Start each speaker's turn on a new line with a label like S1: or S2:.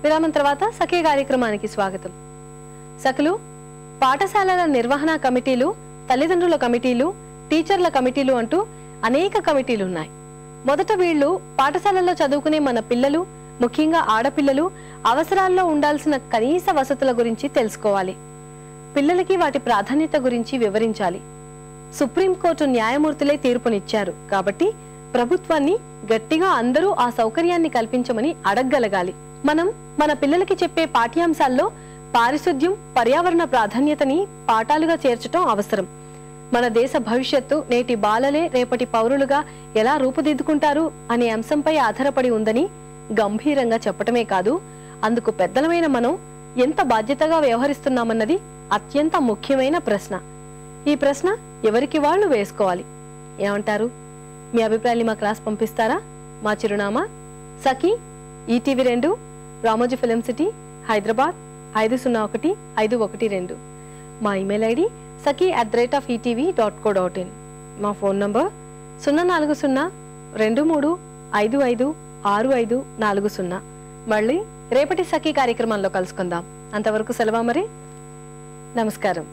S1: విరామం తర్వాత సఖీ కార్యక్రమానికి స్వాగతం. సఖులు, పాఠశాలల నిర్వహణ కమిటీలు, తల్లిదండ్రుల కమిటీలు, టీచర్ల కమిటీలు అంటూ అనేక కమిటీలు ఉన్నాయి. మొదట వీళ్ళు పాఠశాలలో చదువుకునే మన పిల్లలు, ముఖ్యంగా ఆడపిల్లలు అవసరాల్లో ఉండాల్సిన కనీస వసతుల గురించి తెలుసుకోవాలి. పిల్లలకి వాటి ప్రాధాన్యత గురించి వివరించాలి. సుప్రీంకోర్టు న్యాయమూర్తులే తీర్పునిచ్చారు కాబట్టి ప్రభుత్వాన్ని గట్టిగా అందరూ ఆ సౌకర్యాన్ని కల్పించమని అడగగలగాలి. మనం మన పిల్లలకి చెప్పే పాఠ్యాంశాల్లో పారిశుద్ధ్యం, పర్యావరణ ప్రాధాన్యతని పాఠాలుగా చేర్చడం అవసరం. మన దేశ భవిష్యత్తు నేటి బాలలే రేపటి పౌరులుగా ఎలా రూపుదిద్దుకుంటారు అనే అంశంపై ఆధారపడి ఉందని గంభీరంగా చెప్పటమే కాదు, అందుకు పెద్దలమైన మనం ఎంత బాధ్యతగా వ్యవహరిస్తున్నామన్నది అత్యంత ముఖ్యమైన ప్రశ్న. ఈ ప్రశ్న ఎవరికి వాళ్ళు వేసుకోవాలి. ఏమంటారు? మీ అభిప్రాయాన్ని మా క్లాస్ పంపిస్తారా? మా చిరునామా Sakhi, ETV 2, Ramoji film city, Hyderabad 501-512. మా ఇమెయిల్ ఐడి saki@etv.co.in. మా ఫోన్ నంబర్ 040-2355-6540. మళ్ళీ రేపటి సఖీ కార్యక్రమంలో కలుసుకుందాం. అంతవరకు సెలవు మరి. నమస్కారం.